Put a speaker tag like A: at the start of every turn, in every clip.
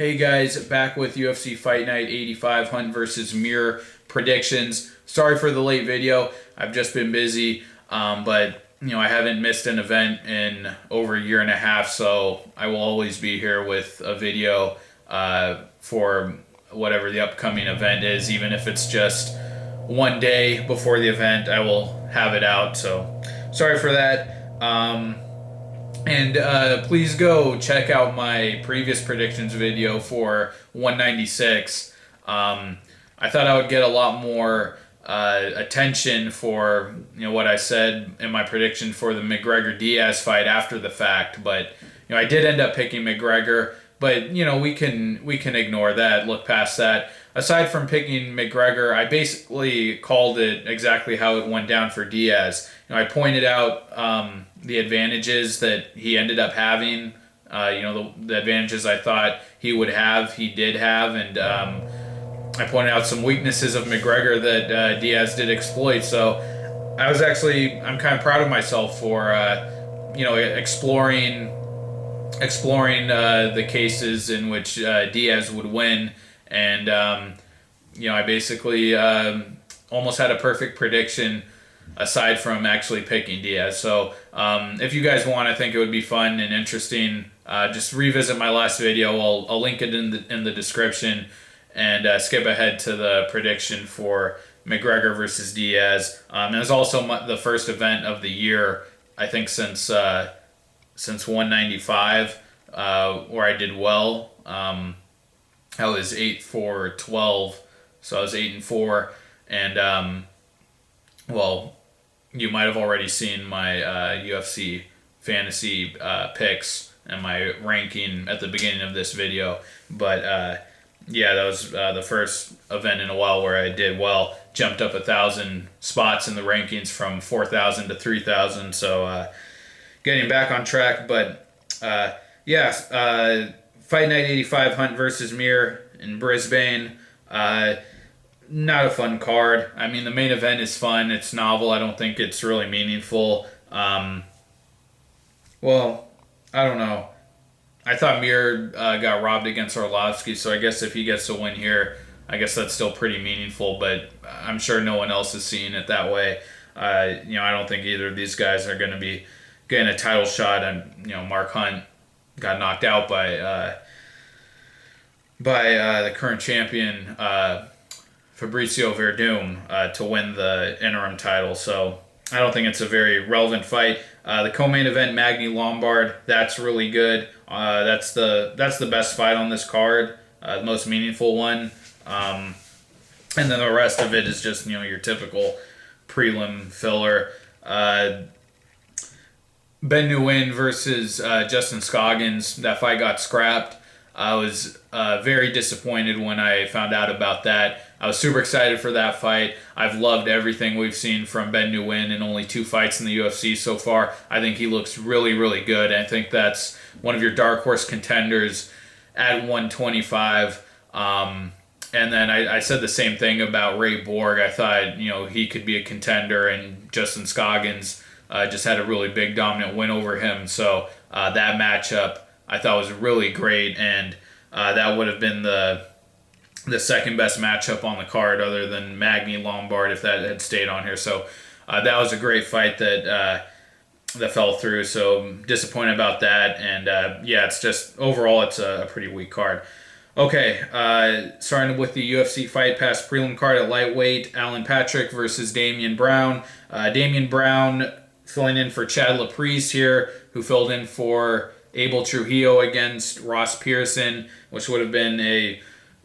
A: Hey guys, back with UFC Fight Night 85 Hunt versus Mir predictions. Sorry for the late video. I've just been busy, but I haven't missed an event in over a year and a half, so I will always be here with a video for whatever the upcoming event is, even if it's just one day before the event. I will have it out. So sorry for that. And please go check out my previous predictions video for 196. I thought I would get a lot more attention for what I said in my prediction for the McGregor-Diaz fight after the fact, but I did end up picking McGregor. But we can ignore that, look past that. Aside from picking McGregor, I basically called it exactly how it went down for Diaz. I pointed out the advantages that he ended up having. The advantages I thought he would have, he did have, and I pointed out some weaknesses of McGregor that Diaz did exploit. So I'm kind of proud of myself for exploring the cases in which Diaz would win, and I basically almost had a perfect prediction aside from actually picking Diaz. So if you guys want, I think it would be fun and interesting. Just revisit my last video. I'll link it in the description, and skip ahead to the prediction for McGregor versus Diaz. It was also the first event of the year, I think, since 195, where I did well. I was 8-4-12, so I was 8-4, and well, you might have already seen my UFC fantasy picks and my ranking at the beginning of this video, but yeah, that was the first event in a while where I did well. Jumped up 1,000 spots in the rankings from 4,000 to 3,000, so getting back on track. But Fight Night 85 Hunt versus Mir in Brisbane. Not a fun card. I mean, the main event is fun. It's novel. I don't think it's really meaningful. Well, I don't know. I thought Mir got robbed against Arlovsky, so I guess if he gets to win here, I guess that's still pretty meaningful, but I'm sure no one else is seeing it that way. I don't think either of these guys are going to be getting a title shot, and Mark Hunt got knocked out by the current champion Fabricio Verdum to win the interim title. So I don't think it's a very relevant fight. The co-main event, Magny Lombard, that's really good. That's the best fight on this card, the most meaningful one. And then the rest of it is just your typical prelim filler. Ben Nguyen versus Justin Scoggins. That fight got scrapped. I was very disappointed when I found out about that. I was super excited for that fight. I've loved everything we've seen from Ben Nguyen in only 2 fights in the UFC so far. I think he looks really, really good. I think that's one of your dark horse contenders at 125. And then I said the same thing about Ray Borg. I thought he could be a contender, and Justin Scoggins just had a really big dominant win over him. So that matchup I thought was really great, and that would have been the second best matchup on the card, other than Magny Lombard, if that had stayed on here. So that was a great fight that fell through. So disappointed about that, and it's just overall it's a pretty weak card. Okay, starting with the UFC Fight Pass prelim card at lightweight, Alan Patrick versus Damian Brown. Damian Brown filling in for Chad Laprise here, who filled in for Abel Trujillo against Ross Pearson, which would have been a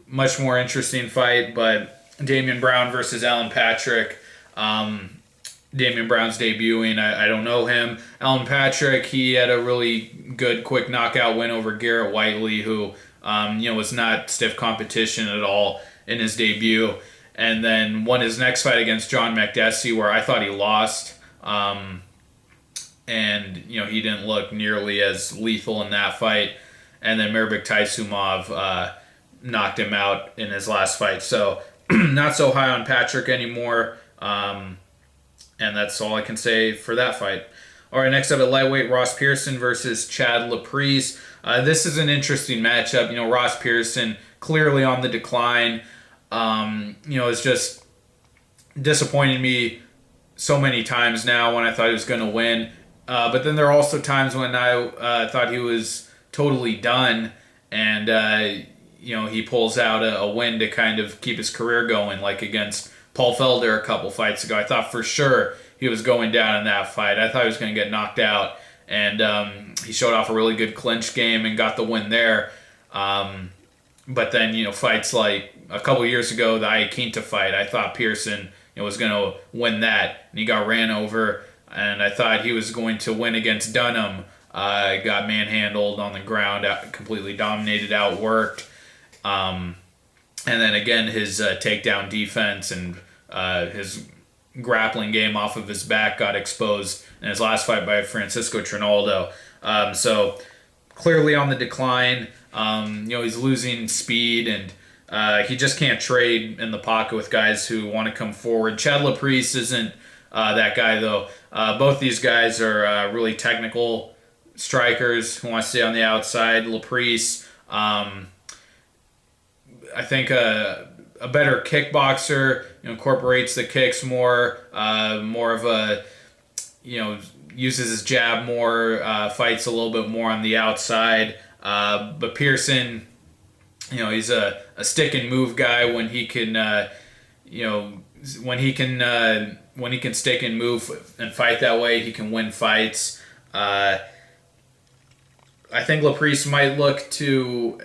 A: much more interesting fight. But Damian Brown versus Alan Patrick. Damian Brown's debuting. I don't know him. Alan Patrick, he had a really good quick knockout win over Garrett Whiteley, who was not stiff competition at all in his debut, and then won his next fight against John Makdessi, where I thought he lost. And he didn't look nearly as lethal in that fight. And then Mirbek Taisumov knocked him out in his last fight. So not so high on Patrick anymore. And that's all I can say for that fight. All right, next up at lightweight, Ross Pearson versus Chad Laprise. This is an interesting matchup. Ross Pearson clearly on the decline. It's just disappointed me so many times now when I thought he was going to win. But then there are also times when I thought he was totally done, and he pulls out a win to kind of keep his career going, like against Paul Felder a couple fights ago. I thought for sure he was going down in that fight. I thought he was going to get knocked out, and he showed off a really good clinch game and got the win there. But then, fights like a couple years ago, the Iaquinta fight, I thought Pearson was going to win that, and he got ran over, and I thought he was going to win against Dunham. Got manhandled on the ground, completely dominated, outworked. And then again, his takedown defense and his grappling game off of his back got exposed in his last fight by Francisco Trinaldo. So clearly on the decline. He's losing speed, and he just can't trade in the pocket with guys who want to come forward. Chad Laprise isn't that guy, though. Both these guys are really technical strikers who want to stay on the outside. Laprise, I think a better kickboxer, incorporates the kicks more of a, uses his jab more, fights a little bit more on the outside. But Pearson, he's a stick and move guy when he can, when he can stick and move and fight that way, he can win fights. I think Laprise might look to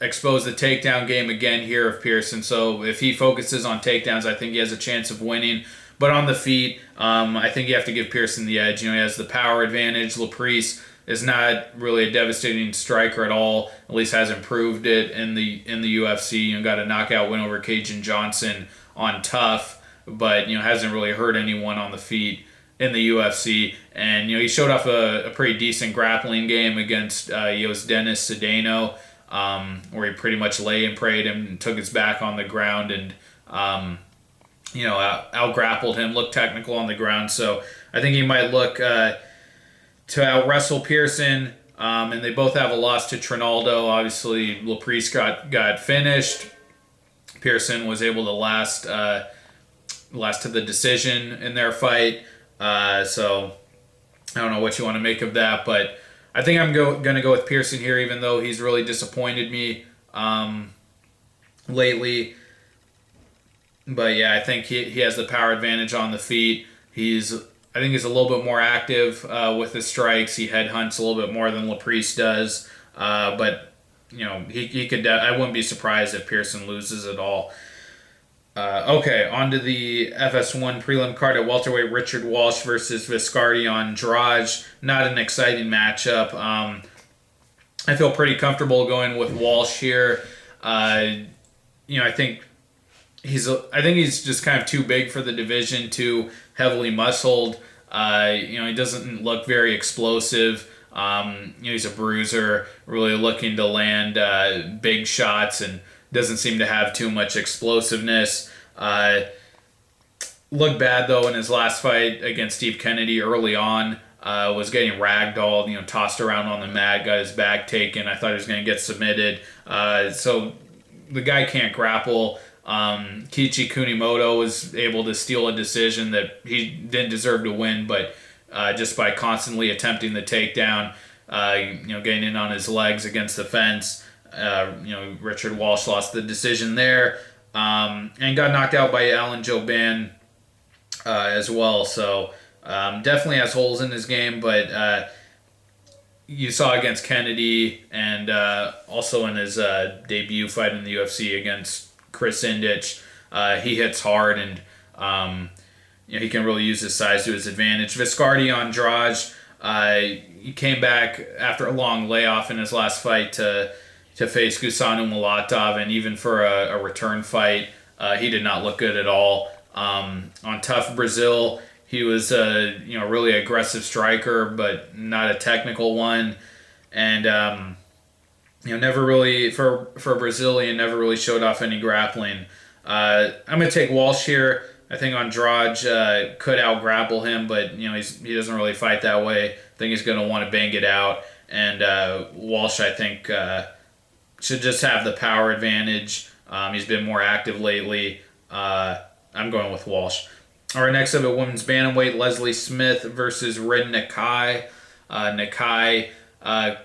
A: expose the takedown game again here of Pearson. So if he focuses on takedowns, I think he has a chance of winning. But on the feet, I think you have to give Pearson the edge. He has the power advantage. Laprise is not really a devastating striker at all. At least hasn't proved it in the UFC. Got a knockout win over Cajun Johnson on Tough, but hasn't really hurt anyone on the feet in the UFC. And he showed off a pretty decent grappling game against Dennis Cedeno, where he pretty much lay and prayed him and took his back on the ground and out grappled him, looked technical on the ground. So I think he might look to out wrestle Pearson. And they both have a loss to Trinaldo. Obviously, Laprise got finished. Pearson was able to last to the decision in their fight. So I don't know what you want to make of that, but I think I'm going to go with Pearson here, even though he's really disappointed me lately. But yeah, I think he has the power advantage on the feet. I think he's a little bit more active with his strikes. He headhunts a little bit more than Laprise does. But he could. I wouldn't be surprised if Pearson loses at all. Okay, on to the FS1 prelim card at welterweight. Richard Walsh versus Viscardi Andrade. Not an exciting matchup. I feel pretty comfortable going with Walsh here. I think he's just kind of too big for the division, too heavily muscled. He doesn't look very explosive. He's a bruiser, really looking to land big shots and doesn't seem to have too much explosiveness. Looked bad, though, in his last fight against Steve Kennedy early on. Was getting ragdolled, tossed around on the mat, got his back taken. I thought he was going to get submitted. So the guy can't grapple. Kiichi Kunimoto was able to steal a decision that he didn't deserve to win, but just by constantly attempting the takedown, getting in on his legs against the fence, Richard Walsh lost the decision there, and got knocked out by Alan Jouban as well. So definitely has holes in his game, but you saw against Kennedy and also in his debut fight in the UFC against Chris Indich, he hits hard and he can really use his size to his advantage. Viscardi Andrade, he came back after a long layoff in his last fight to face Gusanu Mulatov, and even for a return fight, he did not look good at all. On Tough Brazil, he was a really aggressive striker, but not a technical one, and never really for a Brazilian, never really showed off any grappling. I'm gonna take Walsh here. I think Andrade could out grapple him, but he doesn't really fight that way. I think he's going to want to bang it out. And Walsh, I think, should just have the power advantage. He's been more active lately. I'm going with Walsh. All right, next up at women's bantamweight, Leslie Smith versus Rin Nikai. Nikai,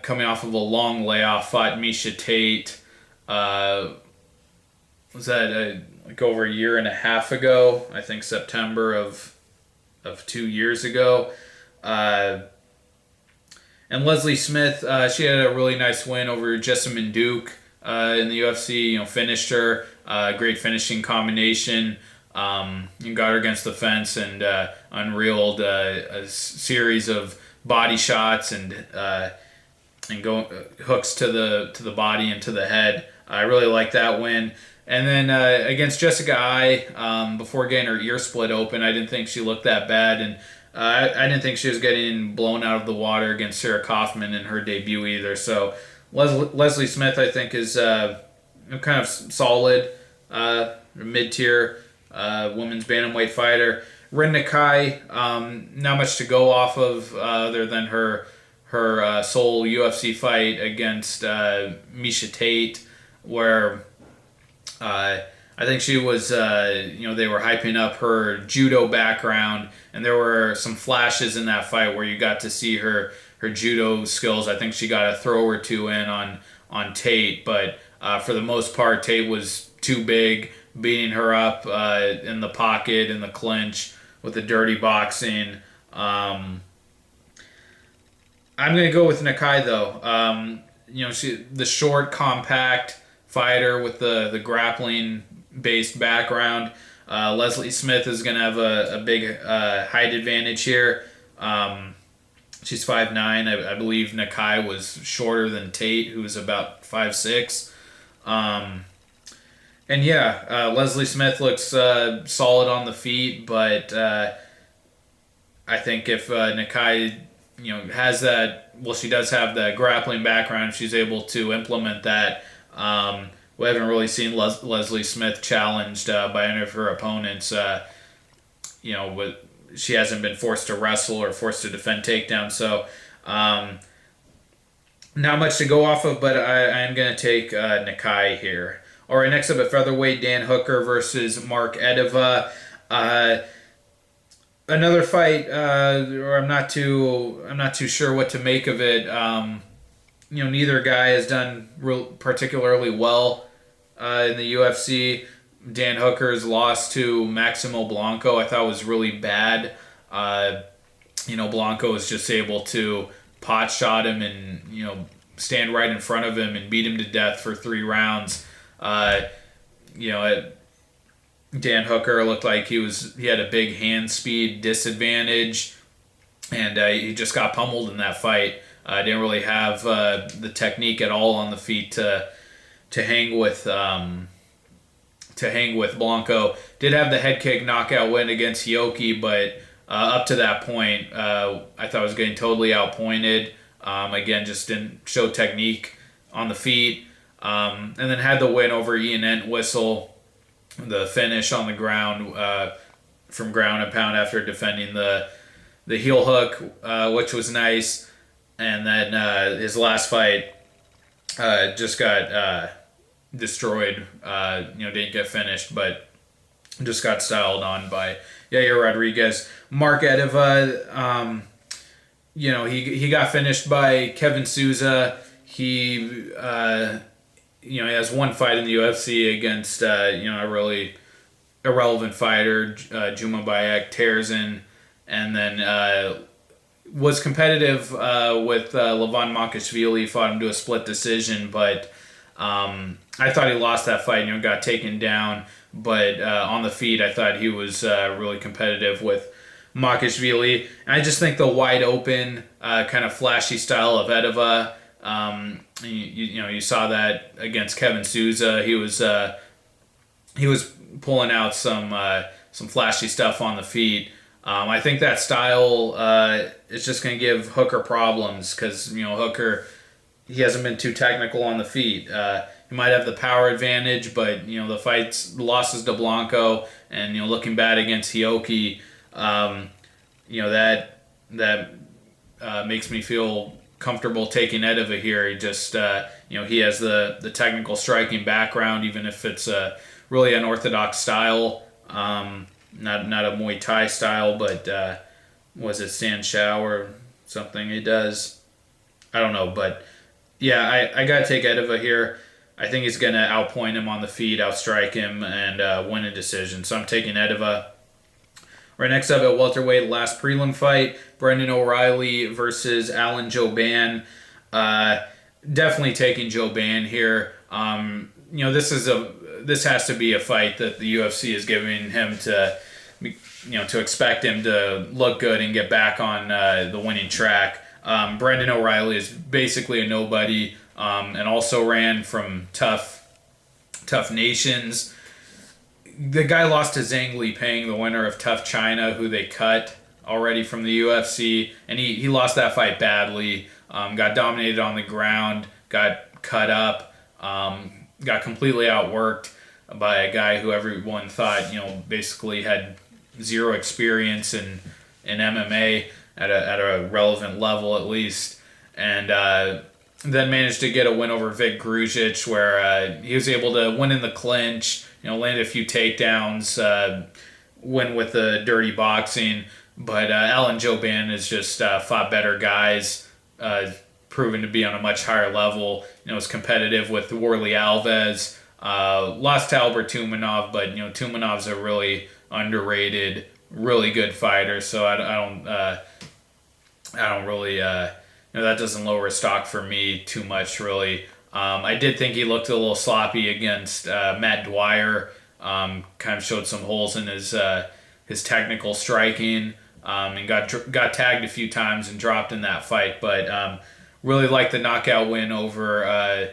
A: coming off of a long layoff, fought Miesha Tate. Was that like over a year and a half ago? I think September of 2 years ago. And Leslie Smith, she had a really nice win over Jessamine Duke in the UFC. Finished her. Great finishing combination. And got her against the fence and unreeled a series of body shots and go hooks to the body and to the head. I really like that win. And then against Jessica Ai, before getting her ear split open, I didn't think she looked that bad, and I didn't think she was getting blown out of the water against Sarah Kaufman in her debut either. So Leslie Smith, I think, is kind of solid, mid-tier women's bantamweight fighter. Rin Nikai, not much to go off of other than her sole UFC fight against Miesha Tate, where I think she was, they were hyping up her judo background, and there were some flashes in that fight where you got to see her judo skills. I think she got a throw or two in on Tate, but for the most part, Tate was too big, beating her up in the pocket, in the clinch, with the dirty boxing. I'm going to go with Nikai, though. She the short, compact fighter with the grappling-based background. Leslie Smith is going to have a big height advantage here. She's 5'9". I believe Nikai was shorter than Tate, who was about 5'6". And yeah, Leslie Smith looks solid on the feet, but I think if Nikai, has that, well, she does have the grappling background. If she's able to implement that, we haven't really seen Leslie Smith challenged by any of her opponents. She hasn't been forced to wrestle or forced to defend takedowns, so not much to go off of, but I am going to take Nikai here. All right, next up at featherweight, Dan Hooker versus Mark Eddiva. Another fight, or I'm not too sure what to make of it. Neither guy has done particularly well in the UFC. Dan Hooker's loss to Maximo Blanco I thought was really bad. Blanco was just able to pot shot him and stand right in front of him and beat him to death for 3 rounds. Dan Hooker looked like he had a big hand speed disadvantage, and he just got pummeled in that fight. Didn't really have the technique at all on the feet to hang with Blanco. Did have the head kick knockout win against Hioki, but up to that point, I thought I was getting totally outpointed. Again, just didn't show technique on the feet. And then had the win over Ian Entwistle, the finish on the ground from ground and pound after defending the heel hook, which was nice. And then his last fight just got destroyed. Didn't get finished, but just got styled on by Yair Rodriguez. Mark Eddiva, he got finished by Kevin Souza. He has one fight in the UFC against a really irrelevant fighter, Jouban Tarzan, and then was competitive with Levon Makashvili, fought him to a split decision, but I thought he lost that fight, got taken down, but on the feet I thought he was really competitive with Makashvili. And I just think the wide open kind of flashy style of Eddiva, you saw that against Kevin Souza. He was pulling out some flashy stuff on the feet. I think that style is just going to give Hooker problems because Hooker, he hasn't been too technical on the feet. He might have the power advantage, but the losses to Blanco and looking bad against Hioki, that makes me feel comfortable taking Eddiva here. He just he has the technical striking background, even if it's really unorthodox style, not a Muay Thai style, but was it San Shao or something he does? I don't know, but yeah, I gotta take Eddiva here. I think he's gonna outpoint him on the feet, outstrike him, and win a decision. So I'm taking Eddiva. Right next up at welterweight, last prelim fight, Brendan O'Reilly versus Alan Jouban. Definitely taking Jouban here. This has to be a fight that the UFC is giving him to expect him to look good and get back on the winning track. Brendan O'Reilly is basically a nobody, and also ran from tough nations. The guy lost to Zhang Li Peng, the winner of Tough China, who they cut already from the UFC, and he lost that fight badly. Got dominated on the ground, got cut up, got completely outworked by a guy who everyone thought basically had zero experience in MMA at a relevant level at least, and then managed to get a win over Vic Grujic, where he was able to win in the clinch, landed a few takedowns, win with the dirty boxing. But Alan Jouban has just fought better guys, proven to be on a much higher level. Was competitive with Worley Alves, lost to Albert Tumanov, but Tumanov's a really underrated, really good fighter. So I don't really that doesn't lower his stock for me too much really. I did think he looked a little sloppy against Matt Dwyer. Kind of showed some holes in his technical striking, and got tagged a few times and dropped in that fight. But really liked the knockout win over.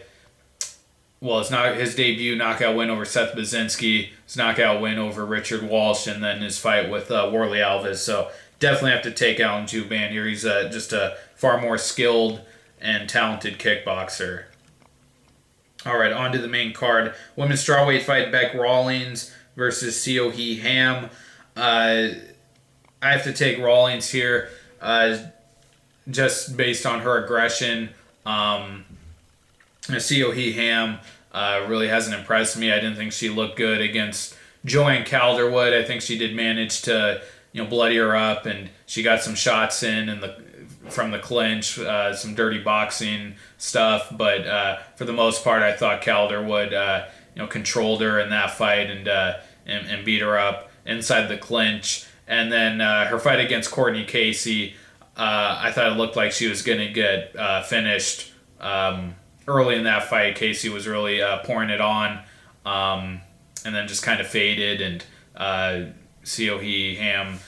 A: It's not his debut knockout win over Seth Baczynski, his knockout win over Richard Walsh, and then his fight with Worley Alves. So definitely have to take Alan Jouban here. He's just a far more skilled and talented kickboxer. All right, on to the main card. Women's strawweight fight, Beck Rawlings versus Seo Hee Ham. I have to take Rawlings here just based on her aggression. Seo Hee Ham really hasn't impressed me. I didn't think she looked good against Joanne Calderwood. I think she did manage to bloody her up, and she got some shots in from the clinch, some dirty boxing stuff. But for the most part, I thought Calderwood controlled her in that fight and beat her up inside the clinch. And then her fight against Courtney Casey, I thought it looked like she was going to get finished early in that fight. Casey was really pouring it on, and then just kind of faded, and Seo Hee Ham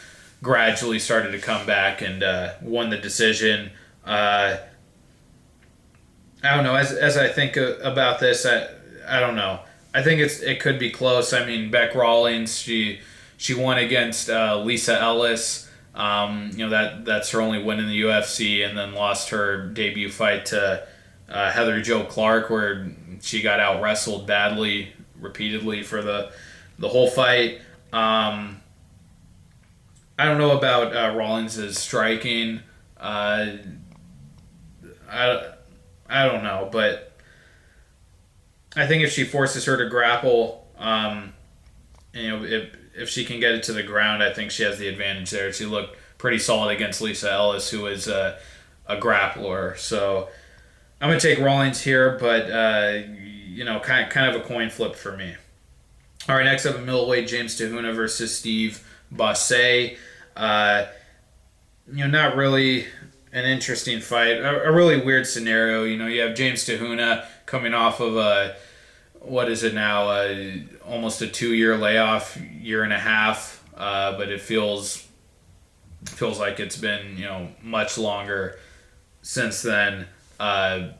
A: gradually started to come back and won the decision. I don't know. As I think about this, I don't know. I think it could be close. I mean, Beck Rawlings, she won against Lisa Ellis. That's her only win in the UFC, and then lost her debut fight to Heather Jo Clark, where she got out wrestled badly, repeatedly for the whole fight. I don't know about Rawlings' striking. I don't know, but I think if she forces her to grapple, if she can get it to the ground, I think she has the advantage there. She looked pretty solid against Lisa Ellis, who is a grappler. So I'm gonna take Rawlings here, but kind of a coin flip for me. All right, next up at middleweight, James Te-Huna versus Steve Bosse. Not really an interesting fight. A really weird scenario. You have James Te-Huna coming off of what is it now? Almost a 2-year layoff, year and a half. But it feels like it's been much longer since then. And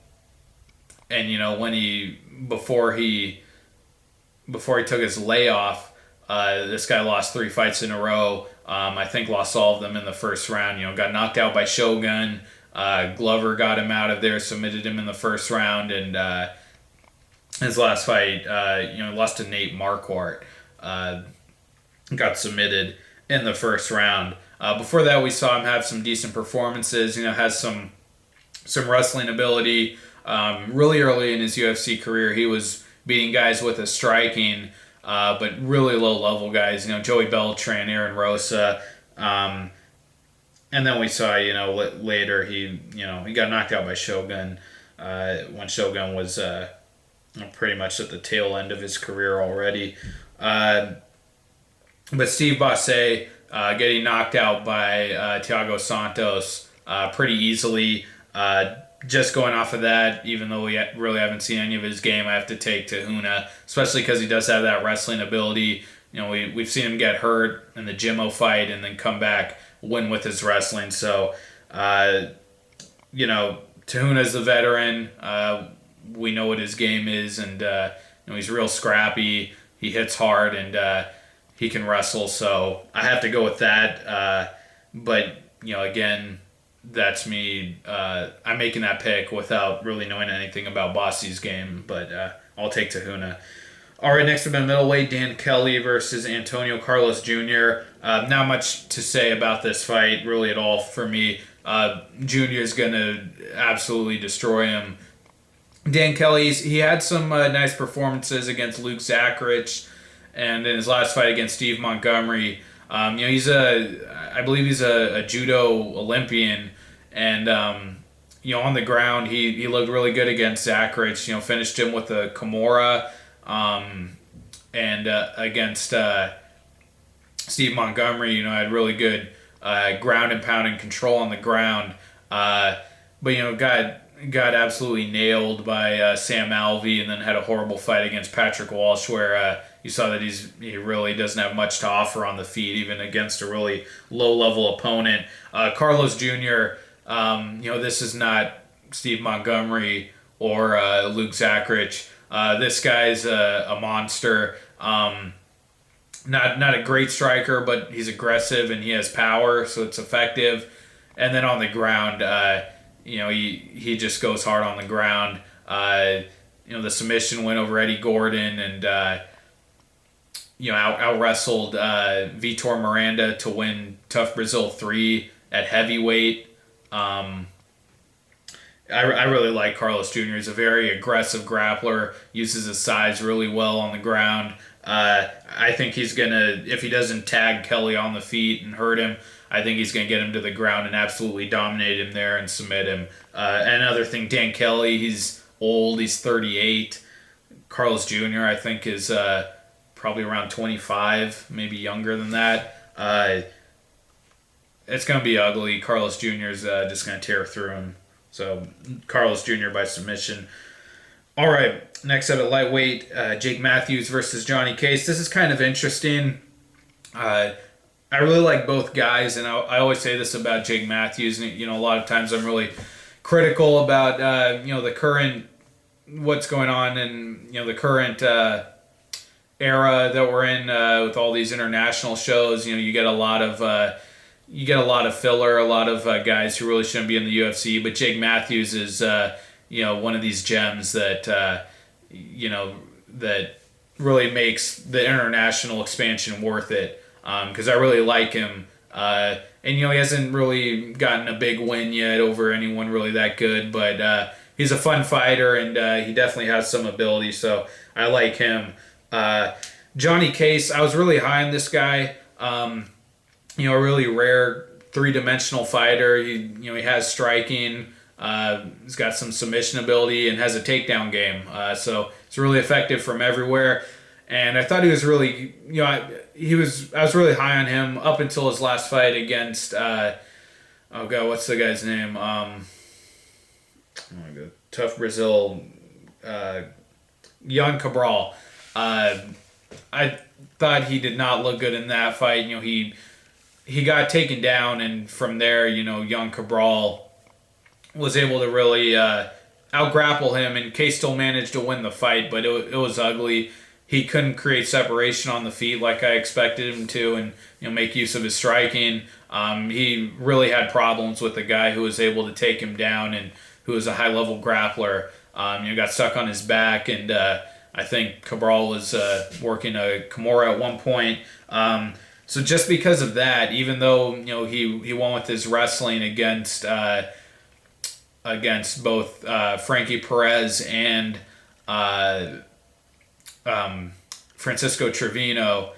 A: when before he took his layoff, this guy lost 3 fights in a row. I think lost all of them in the first round. Got knocked out by Shogun, Glover got him out of there, submitted him in the first round, and his last fight, lost to Nate Marquardt. Got submitted in the first round. Before that, we saw him have some decent performances. Has some wrestling ability. Really early in his UFC career, he was beating guys with his striking, but really low level guys. Joey Beltran, Aaron Rosa, and then we saw later he got knocked out by Shogun when Shogun was pretty much at the tail end of his career already. But Steve Bosse getting knocked out by Thiago Santos pretty easily. Just going off of that, even though we really haven't seen any of his game, I have to take Te-Huna, especially because he does have that wrestling ability. We've seen him get hurt in the Jimmo fight and then come back, win with his wrestling. So, Te-Huna's the veteran. We know what his game is, and he's real scrappy. He hits hard, and he can wrestle. So I have to go with that. But again, that's me. I'm making that pick without really knowing anything about Bosse's game, but I'll take Te-Huna. All right, next up in middleweight, Dan Kelly versus Antonio Carlos Jr. Not much to say about this fight, really at all for me. Jr. is going to absolutely destroy him. Dan Kelly, he had some nice performances against Luke Zacharich, and in his last fight against Steve Montgomery. I believe he's a judo Olympian, and on the ground he looked really good against Zacharich. Finished him with a Kimura, and against Steve Montgomery, had really good ground and pound and control on the ground, but got absolutely nailed by Sam Alvey, and then had a horrible fight against Patrick Walsh where you saw that he really doesn't have much to offer on the feet, even against a really low-level opponent. Carlos Jr., this is not Steve Montgomery or Luke Zacharich. This guy's a monster. Not a great striker, but he's aggressive and he has power, so it's effective. And then on the ground, he just goes hard on the ground. The submission win over Eddie Gordon, and out wrestled Vitor Miranda to win Tough Brazil 3 at heavyweight. I really like Carlos Jr. He's a very aggressive grappler, uses his size really well on the ground. I think he's gonna, if he doesn't tag Kelly on the feet and hurt him, I think he's gonna get him to the ground and absolutely dominate him there and submit him. Another thing, Dan Kelly, he's old, he's 38. Carlos Jr. I think is probably around 25, maybe younger than that. It's going to be ugly. Carlos Jr. is just going to tear through him. So, Carlos Jr. by submission. All right, next up at lightweight, Jake Matthews versus Johnny Case. This is kind of interesting. I really like both guys, and I always say this about Jake Matthews. And, a lot of times I'm really critical about, the current, what's going on in, the current era that we're in with all these international shows. You get a lot of filler, a lot of guys who really shouldn't be in the UFC. But Jake Matthews is one of these gems that that really makes the international expansion worth it. Because I really like him, and he hasn't really gotten a big win yet over anyone really that good. But he's a fun fighter, and he definitely has some ability. So I like him. Johnny Case, I was really high on this guy. A really rare three-dimensional fighter. He has striking. He's got some submission ability and has a takedown game. So it's really effective from everywhere. And I thought he was really, I was really high on him up until his last fight against, what's the guy's name? Tough Brazil, Jan Cabral. I thought he did not look good in that fight. He got taken down, and from there, Jan Cabral was able to really out-grapple him, and Case still managed to win the fight, but it was ugly. he couldn't create separation on the feet like I expected him to, and make use of his striking. He really had problems with the guy who was able to take him down and who was a high level grappler. Got stuck on his back, and I think Cabral was working a Kimura at one point. So just because of that, even though he won with his wrestling against both Frankie Perez and Francisco Trevino,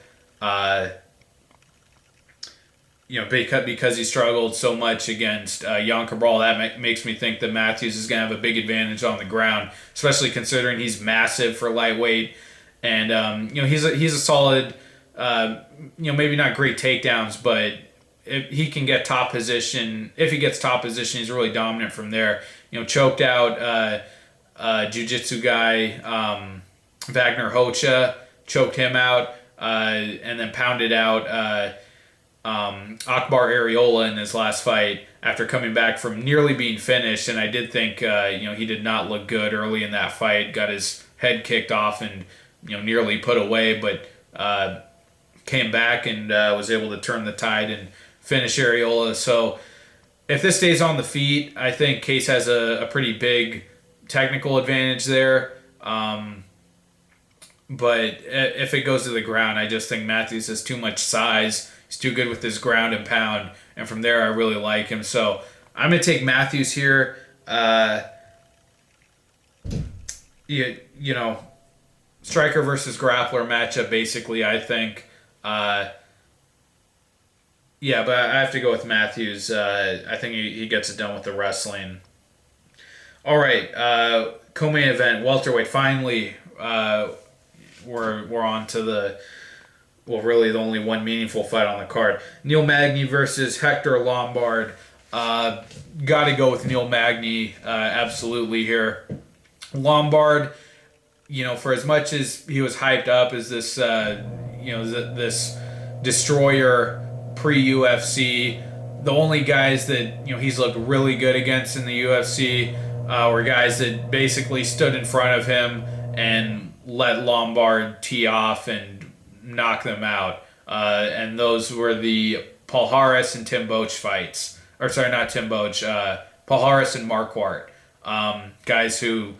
A: because he struggled so much against Jan Cabral, that makes me think that Matthews is going to have a big advantage on the ground, especially considering he's massive for lightweight, and he's a solid, maybe not great takedowns, but if he can get top position, if he gets top position, he's really dominant from there. Choked out jiu-jitsu guy Wagner Hocha, choked him out, and then pounded out Akbar Areola in his last fight after coming back from nearly being finished. And I did think he did not look good early in that fight. Got his head kicked off and nearly put away, but came back and was able to turn the tide and finish Areola. So if this stays on the feet, I think Case has a pretty big technical advantage there. But if it goes to the ground, I just think Matthews has too much size. He's too good with his ground and pound. And from there, I really like him. So I'm going to take Matthews here. Striker versus grappler matchup, basically, I think. But I have to go with Matthews. I think he gets it done with the wrestling. All right, co-main event, welterweight. Finally, we're on to really the only one meaningful fight on the card. Neil Magny versus Hector Lombard. Got to go with Neil Magny, absolutely here. Lombard, for as much as he was hyped up as this, this destroyer pre-UFC, the only guys that he's looked really good against in the UFC were guys that basically stood in front of him and let Lombard tee off and knock them out. And those were the Paul Harris and Tim Boach fights. Or sorry, not Tim Boach. Paul Harris and Marquardt. Guys who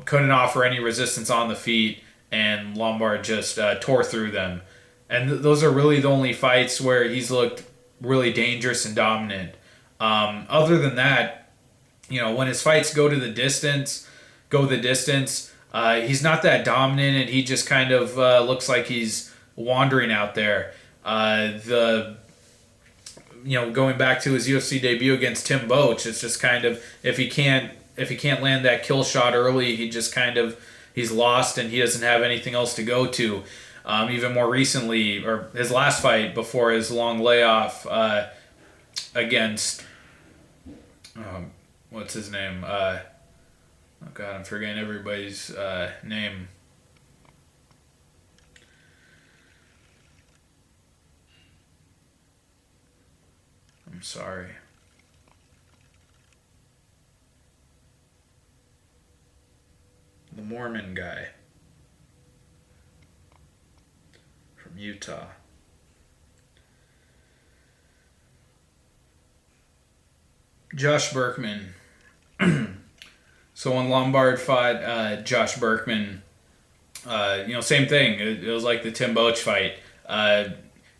A: couldn't offer any resistance on the feet, and Lombard just tore through them. And those are really the only fights where he's looked really dangerous and dominant. Other than that, when his fights go the distance, he's not that dominant, and he just kind of looks like he's wandering out there. Going back to his UFC debut against Tim Boach, it's just kind of if he can't land that kill shot early, he's lost and he doesn't have anything else to go to. Even more recently, or his last fight before his long layoff against what's his name? Oh God, I'm forgetting everybody's name. I'm sorry. The Mormon guy from Utah. Josh Berkman. So when Lombard fought Josh Berkman, same thing. It was like the Tim Boach fight.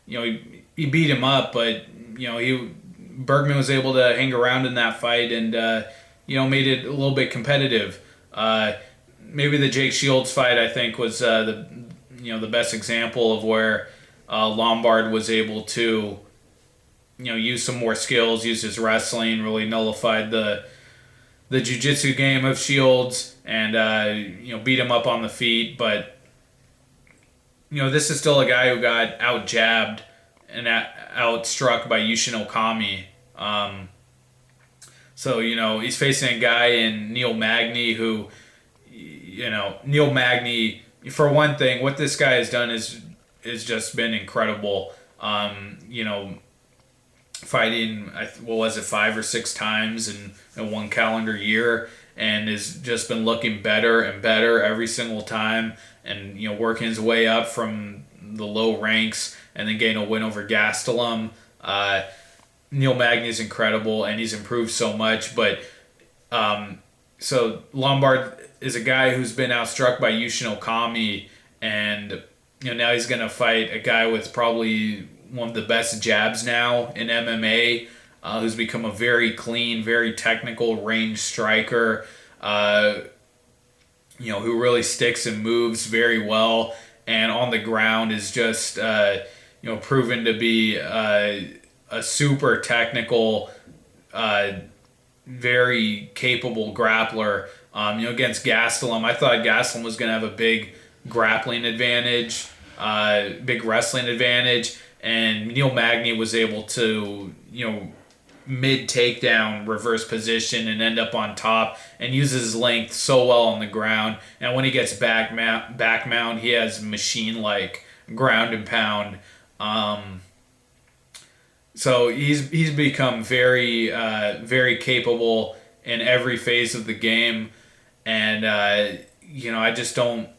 A: He beat him up, but Berkman was able to hang around in that fight and made it a little bit competitive. Maybe the Jake Shields fight, I think, was the best example of where Lombard was able to use some more skills, use his wrestling, really nullified the jiu-jitsu game of Shields, and beat him up on the feet. But this is still a guy who got out-jabbed and out-struck by Yushin Okami. So he's facing a guy in Neil Magny who, Neil Magny, for one thing, what this guy has done is just been incredible. Fighting, 5 or 6 times in one calendar year, and has just been looking better and better every single time, and working his way up from the low ranks and then getting a win over Gastelum. Magny is incredible, and he's improved so much. But so Lombard is a guy who's been outstruck by Yushin Okami, and now he's going to fight a guy with probably one of the best jabs now in MMA, who's become a very clean, very technical range striker, who really sticks and moves very well, and on the ground is just proven to be a super technical, very capable grappler. Against Gastelum, I thought Gastelum was going to have a big grappling advantage, big wrestling advantage, and Magny was able to, mid takedown reverse position and end up on top, and uses his length so well on the ground. And when he gets back mount, he has machine like ground and pound. So he's become very very capable in every phase of the game, and I just don't.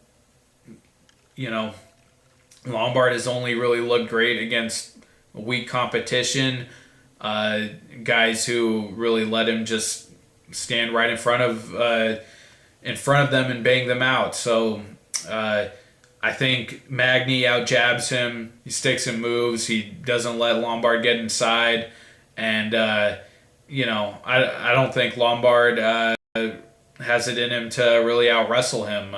A: Lombard has only really looked great against weak competition, guys who really let him just stand right in front of them and bang them out. So I think Magny out jabs him. He sticks and moves. He doesn't let Lombard get inside, and I don't think Lombard has it in him to really out wrestle him.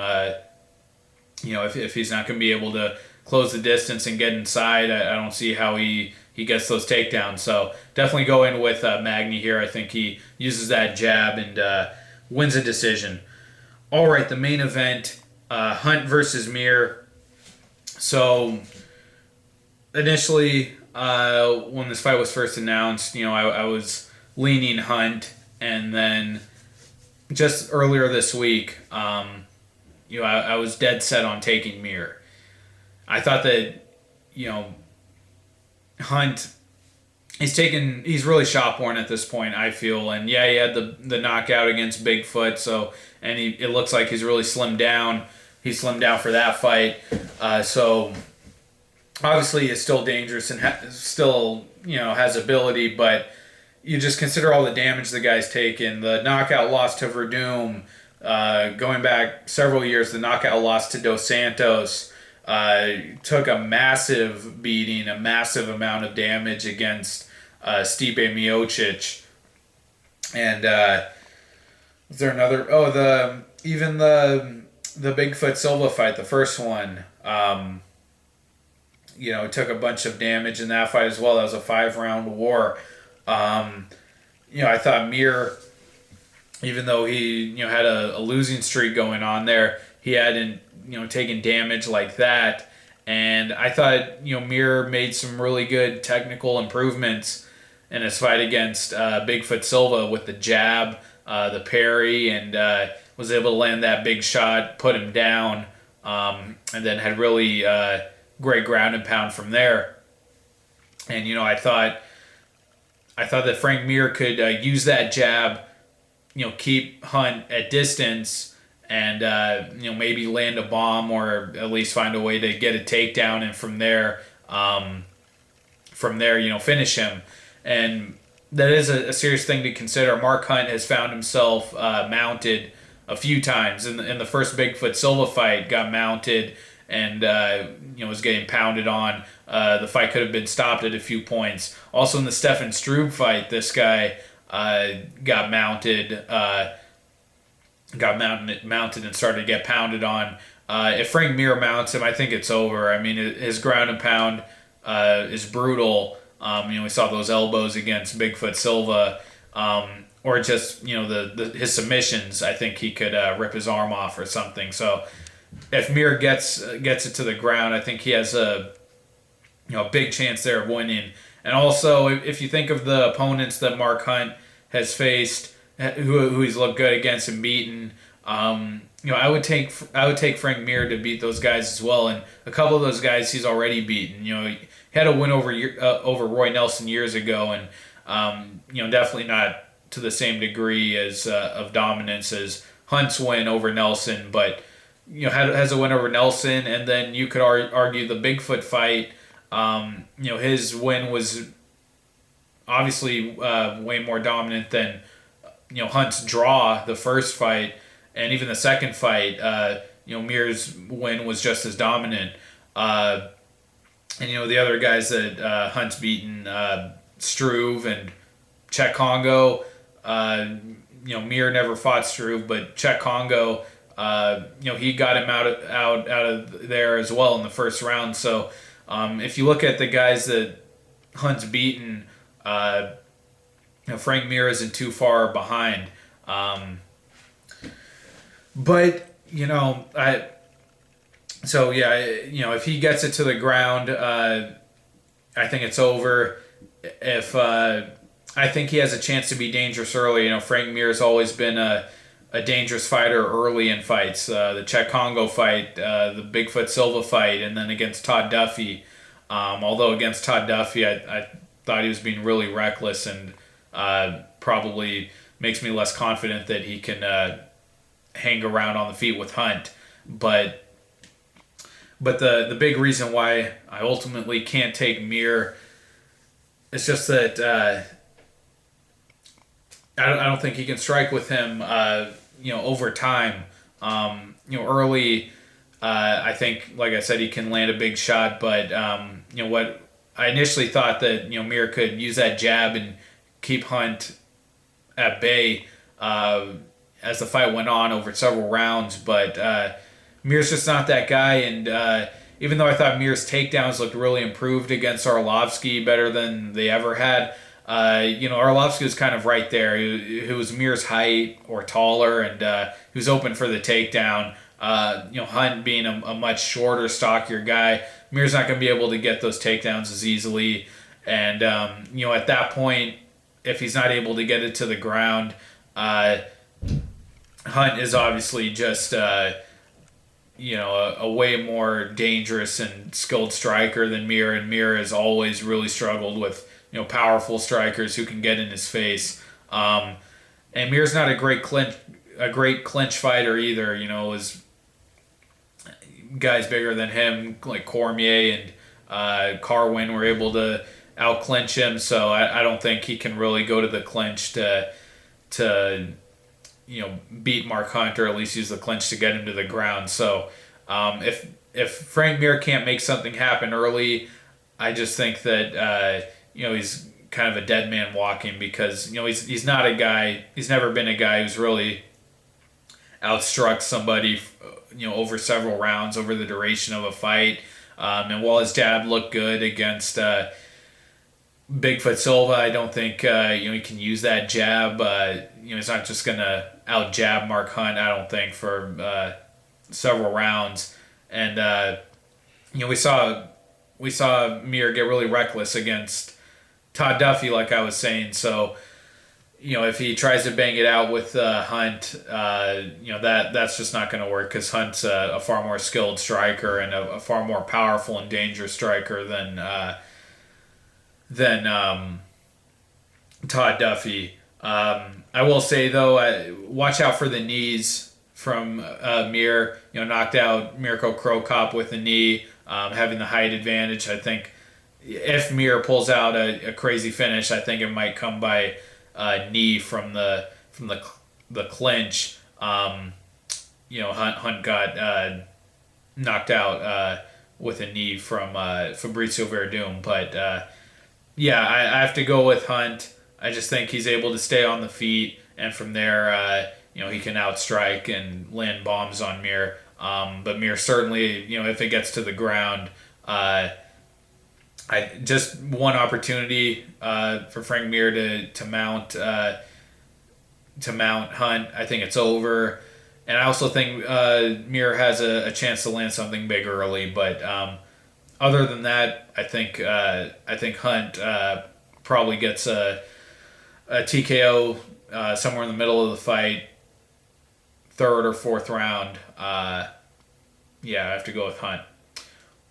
A: If he's not going to be able to close the distance and get inside, I don't see how he gets those takedowns. So definitely go in with Magny here. I think he uses that jab and wins a decision. All right, the main event, Hunt versus Mir. So initially, when this fight was first announced, I was leaning Hunt, and then just earlier this week, I was dead set on taking Mir. I thought that, Hunt, he's really shot porn at this point, I feel. And yeah, he had the knockout against Bigfoot, and it looks like he's really slimmed down. He slimmed down for that fight. So obviously he's still dangerous and still, has ability, but you just consider all the damage the guy's taken. The knockout loss to Verdum, going back several years, the knockout loss to Dos Santos, took a massive beating, a massive amount of damage against Stipe Miocic. And was there another? Oh, the Bigfoot Silva fight, the first one. Took a bunch of damage in that fight as well. That was a 5-round war. I thought Mir, even though he had a losing streak going on there, he hadn't taken damage like that. And I thought Mir made some really good technical improvements in his fight against Bigfoot Silva with the jab, the parry, and was able to land that big shot, put him down, and then had really great ground and pound from there. And I thought that Frank Mir could use that jab, keep Hunt at distance, and maybe land a bomb or at least find a way to get a takedown, and from there finish him. And that is a serious thing to consider. Mark Hunt has found himself mounted a few times. In the first Bigfoot Silva fight, got mounted and was getting pounded on. The fight could have been stopped at a few points. Also in the Stefan Struve fight, this guy got mounted and started to get pounded on. If Frank Mir mounts him, I think it's over. I mean, his ground and pound is brutal. We saw those elbows against Bigfoot Silva, or just his submissions. I think he could rip his arm off or something. So if Mir gets it to the ground, I think he has a big chance there of winning. And also, if you think of the opponents that Mark Hunt has faced, who he's looked good against and beaten, I would take Frank Mir to beat those guys as well. And a couple of those guys he's already beaten. He had a win over Roy Nelson years ago, and definitely not to the same degree as of dominance as Hunt's win over Nelson, but has a win over Nelson, and then you could argue the Bigfoot fight. His win was obviously way more dominant than Hunt's draw the first fight, and even the second fight. Mir's win was just as dominant. And the other guys that Hunt's beaten, Struve and Czech Congo. Mir never fought Struve, but Czech Congo, he got him out of there as well in the first round. So if you look at the guys that Hunt's beaten, Frank Mir isn't too far behind. If he gets it to the ground, I think it's over. If I think he has a chance to be dangerous early. Frank Mir's always been a dangerous fighter early in fights. The Czech Congo fight, the Bigfoot Silva fight, and then against Todd Duffy. Although against Todd Duffy, I thought he was being really reckless and probably makes me less confident that he can hang around on the feet with Hunt. But the big reason why I ultimately can't take Mir is just that I don't think he can strike with him over time. Early I think, like I said, he can land a big shot, but what I initially thought that Mir could use that jab and keep Hunt at bay as the fight went on over several rounds, but Mir's just not that guy. And even though I thought Mir's takedowns looked really improved against Arlovsky, better than they ever had, Arlovsky was kind of right there. He was Mir's height or taller, and he was open for the takedown. Hunt being a much shorter, stockier guy, Mir's not going to be able to get those takedowns as easily. And at that point, if he's not able to get it to the ground, Hunt is obviously just a way more dangerous and skilled striker than Mir, and Mir has always really struggled with powerful strikers who can get in his face. And Mir's not a great clinch fighter either. His guys bigger than him, like Cormier and Carwin, were able to out clinch him. So I don't think he can really go to the clinch to beat Mark Hunt, or at least use the clinch to get him to the ground. So if Frank Mir can't make something happen early, I just think that he's kind of a dead man walking, because he's not a guy. He's never been a guy who's really outstruck somebody over several rounds over the duration of a fight. And while his jab looked good against Bigfoot Silva, I don't think he can use that jab. He's not just gonna out jab Mark Hunt, I don't think, for several rounds. And we saw Mir get really reckless against Todd Duffy, like I was saying. So if he tries to bang it out with Hunt, that's just not going to work, because Hunt's a far more skilled striker and a far more powerful and dangerous striker than Todd Duffy. I will say though, watch out for the knees from Mir. Knocked out Mirko Cro Cop with a knee, having the height advantage. I think if Mir pulls out a crazy finish, I think it might come by knee from the clinch. Hunt got knocked out with a knee from Fabrizio Verdum, but I have to go with Hunt. I just think he's able to stay on the feet, and from there, he can outstrike and land bombs on Mir. But Mir certainly, if it gets to the ground, I just one opportunity for Frank Mir to mount Hunt. I think it's over, and I also think Mir has a chance to land something big early. But other than that, I think Hunt probably gets a TKO somewhere in the middle of the fight, third or fourth round. I have to go with Hunt.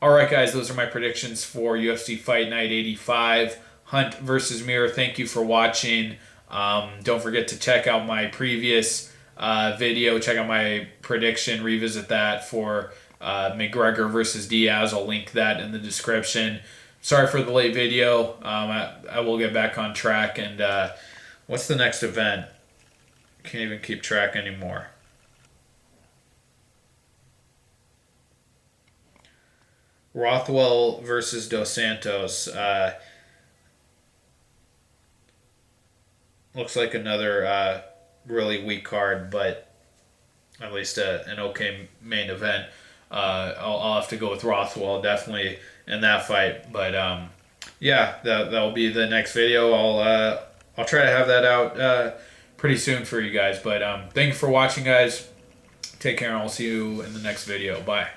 A: All right, guys, those are my predictions for UFC Fight Night 85, Hunt versus Mir. Thank you for watching. Don't forget to check out my previous video. Check out my prediction. Revisit that for McGregor versus Diaz. I'll link that in the description. Sorry for the late video. I will get back on track. And what's the next event? Can't even keep track anymore. Rothwell versus Dos Santos. Looks like another really weak card, but at least an okay main event. I'll have to go with Rothwell definitely in that fight. But yeah, that'll be the next video. I'll try to have that out pretty soon for you guys. But thank you for watching, guys. Take care, and I'll see you in the next video. Bye.